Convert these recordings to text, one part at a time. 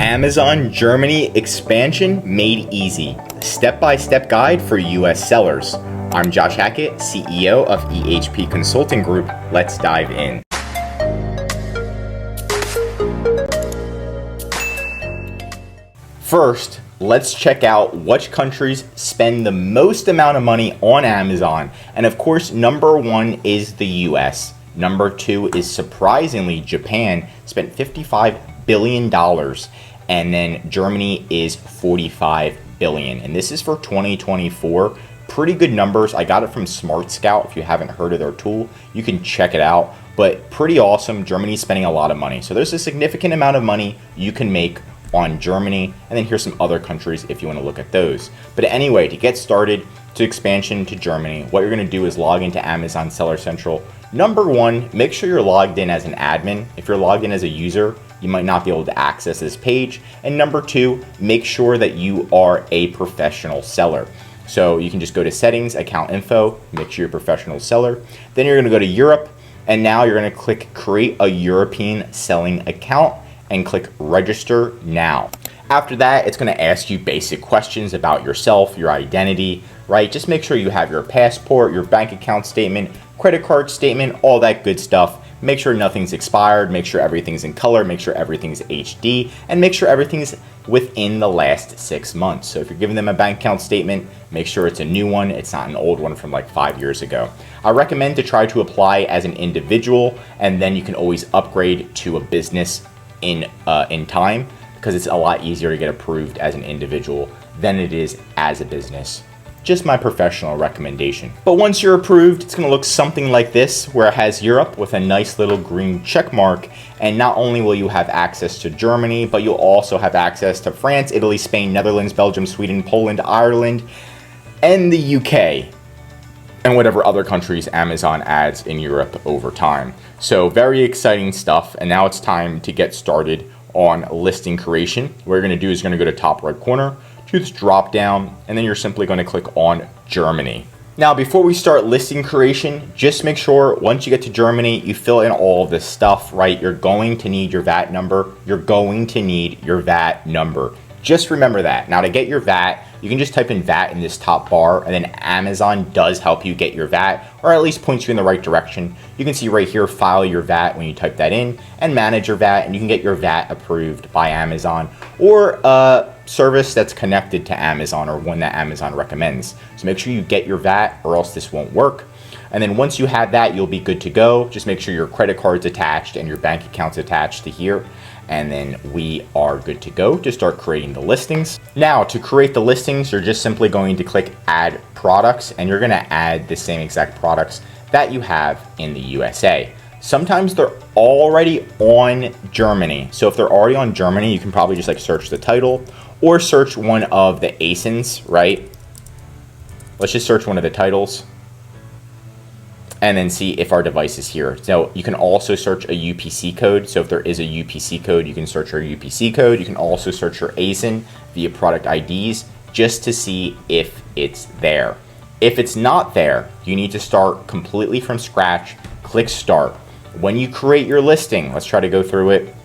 Amazon Germany expansion made easy. Step-by-step guide for US sellers. I'm Josh Hackett, CEO of EHP Consulting Group. Let's dive in. First, let's check out which countries spend the most amount of money on Amazon. And of course, number one is the US. Number two is surprisingly Japan, spent $55 billion. And then Germany is $45 billion. And this is for 2024. Pretty good numbers. I got it from Smart Scout. If you haven't heard of their tool, you can check it out. But pretty awesome. Germany's spending a lot of money. So there's a significant amount of money you can make on Germany, and then here's some other countries if you want to look at those. But anyway, to get started to expansion to Germany, what you're going to do is log into Amazon Seller Central. Number one, make sure you're logged in as an admin. If you're logged in as a user, you might not be able to access this page. And number two, make sure that you are a professional seller. So you can just go to settings, account info, make sure you're a professional seller. Then you're going to go to Europe, and now you're going to click create a European selling account and click register now. After that, it's going to ask you basic questions about yourself, your identity, right? Just make sure you have your passport, your bank account statement, credit card statement, all that good stuff. Make sure nothing's expired, make sure everything's in color, make sure everything's HD, and make sure everything's within the last 6 months. So if you're giving them a bank account statement, make sure it's a new one, it's not an old one from like 5 years ago. I recommend to try to apply as an individual, and then you can always upgrade to a business in time, because it's a lot easier to get approved as an individual than it is as a business. Just my professional recommendation. But once you're approved, it's going to look something like this, where it has Europe with a nice little green check mark. And not only will you have access to Germany, but you'll also have access to France, Italy, Spain, Netherlands, Belgium, Sweden, Poland, Ireland, and the UK, and whatever other countries Amazon adds in Europe over time. So very exciting stuff. And now it's time to get started on listing creation. What you're going to do is you're going to go to top right corner, choose drop down, and then you're simply going to click on Germany. Now, before we start listing creation, just make sure once you get to Germany, you fill in all of this stuff, right? You're going to need your VAT number. You're going to need your VAT number. Just remember that. Now, to get your VAT, you can just type in VAT in this top bar, and then Amazon does help you get your VAT, or at least points you in the right direction. You can see right here, file your VAT when you type that in, and manage your VAT, and you can get your VAT approved by Amazon, or a service that's connected to Amazon, or one that Amazon recommends. So make sure you get your VAT, or else this won't work. And then once you have that, you'll be good to go. Just make sure your credit card's attached and your bank account's attached to here. And then we are good to go to start creating the listings. Now, to create the listings, you're just simply going to click add products, and you're going to add the same exact products that you have in the USA. Sometimes they're already on Germany. So if they're already on Germany, you can probably just like search the title or search one of the ASINs, right? Let's just search one of the titles and then see if our device is here. So you can also search a UPC code. So if there is a UPC code, you can search your UPC code. You can also search your ASIN via product IDs just to see if it's there. If it's not there, you need to start completely from scratch. Click start. When you create your listing, let's try to go through it.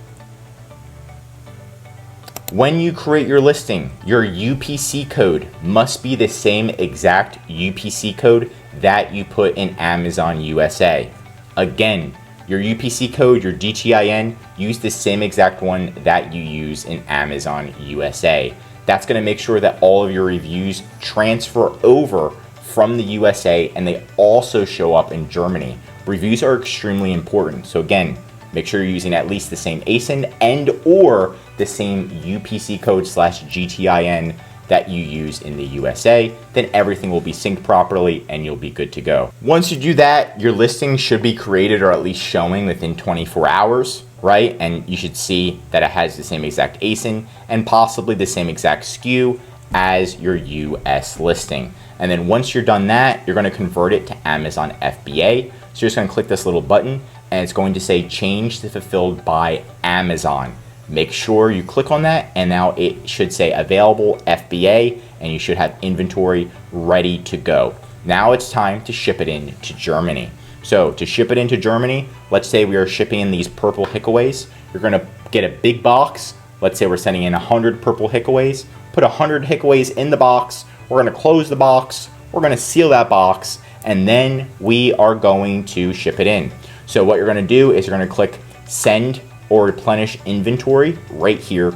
When you create your listing, your UPC code must be the same exact UPC code that you put in Amazon USA. Again, your UPC code, your DTIN, use the same exact one that you use in Amazon USA. That's going to make sure that all of your reviews transfer over from the USA, and they also show up in Germany. Reviews are extremely important. So again, make sure you're using at least the same ASIN and or the same UPC code / GTIN that you use in the USA, then everything will be synced properly and you'll be good to go. Once you do that, your listing should be created or at least showing within 24 hours, right? And you should see that it has the same exact ASIN and possibly the same exact SKU as your US listing. And then once you're done that, you're gonna convert it to Amazon FBA. So you're just gonna click this little button and it's going to say change to fulfilled by Amazon. Make sure you click on that, and now it should say available FBA, and you should have inventory ready to go. Now it's time to ship it in to Germany. So to ship it into Germany, let's say we are shipping in these purple hickaways. You're gonna get a big box, Let's say we're sending in 100 purple hickaways. Put 100 hickaways in the box. We're going to close the box. We're going to seal that box, and then we are going to ship it in. So what you're going to do is you're going to click Send or Replenish Inventory right here.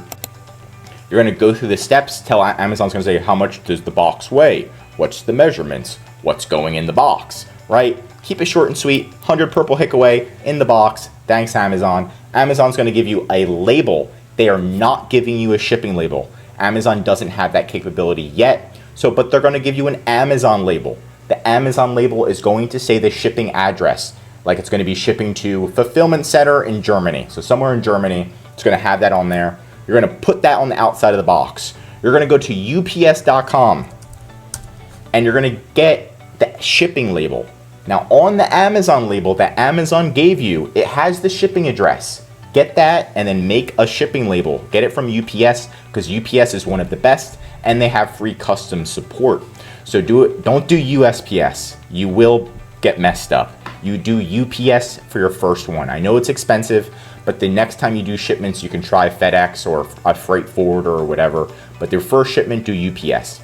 You're going to go through the steps. Tell Amazon's going to say, how much does the box weigh? What's the measurements? What's going in the box, right? Keep it short and sweet. 100 purple hickaway in the box. Thanks, Amazon. Amazon's going to give you a label. They are not giving you a shipping label. Amazon doesn't have that capability yet. But they're going to give you an Amazon label. The Amazon label is going to say the shipping address. Like it's going to be shipping to fulfillment center in Germany. So somewhere in Germany, it's going to have that on there. You're going to put that on the outside of the box. You're going to go to ups.com and you're going to get the shipping label. Now on the Amazon label that Amazon gave you, it has the shipping address. Get that and then make a shipping label. Get it from UPS because UPS is one of the best and they have free custom support. So don't do USPS. You will get messed up. You do UPS for your first one. I know it's expensive, but the next time you do shipments, you can try FedEx or a freight forwarder or whatever, but their first shipment, do UPS.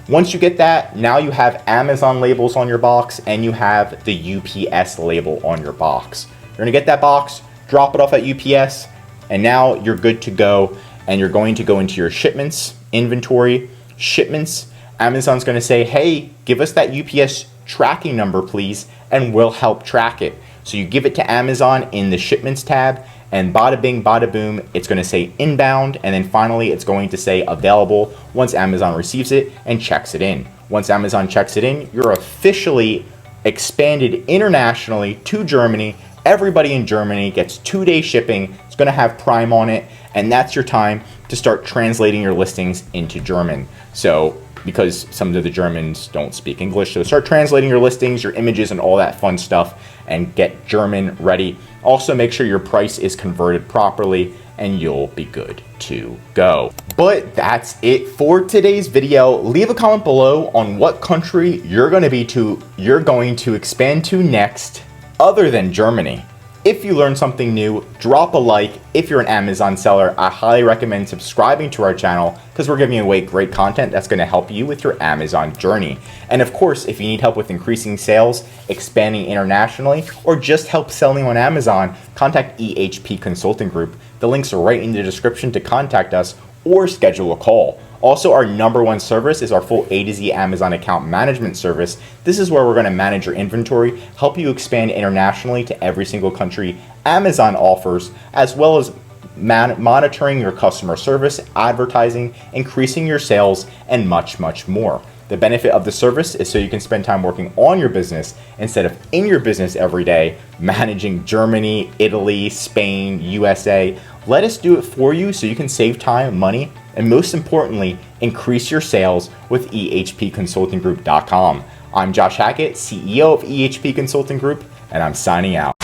Once you get that, now you have Amazon labels on your box and you have the UPS label on your box. You're gonna get that box, drop it off at UPS, and now you're good to go. And you're going to go into your shipments, inventory, shipments. Amazon's gonna say, hey, give us that UPS tracking number, please, and we'll help track it. So you give it to Amazon in the shipments tab, and bada bing, bada boom, it's gonna say inbound, and then finally it's going to say available once Amazon receives it and checks it in. Once Amazon checks it in, you're officially expanded internationally to Germany. Everybody in Germany gets 2-day shipping. It's gonna have Prime on it, and that's your time to start translating your listings into German. So, because some of the Germans don't speak English, so start translating your listings, your images, and all that fun stuff, and get German ready. Also, make sure your price is converted properly, and you'll be good to go. But that's it for today's video. Leave a comment below on what country you're going to expand to next, other than Germany. If you learned something new, drop a like. If you're an Amazon seller, I highly recommend subscribing to our channel because we're giving away great content that's going to help you with your Amazon journey. And of course, if you need help with increasing sales, expanding internationally, or just help selling on Amazon, contact EHP Consulting Group. The links are right in the description to contact us or schedule a call. Also, our #1 service is our full A to Z Amazon account management service. This is where we're going to manage your inventory, help you expand internationally to every single country Amazon offers, as well as monitoring your customer service, advertising, increasing your sales, and much, much more. The benefit of the service is so you can spend time working on your business instead of in your business every day, managing Germany, Italy, Spain, USA. Let us do it for you so you can save time, money, and most importantly, increase your sales with ehpconsultinggroup.com. I'm Josh Hackett, CEO of EHP Consulting Group, and I'm signing out.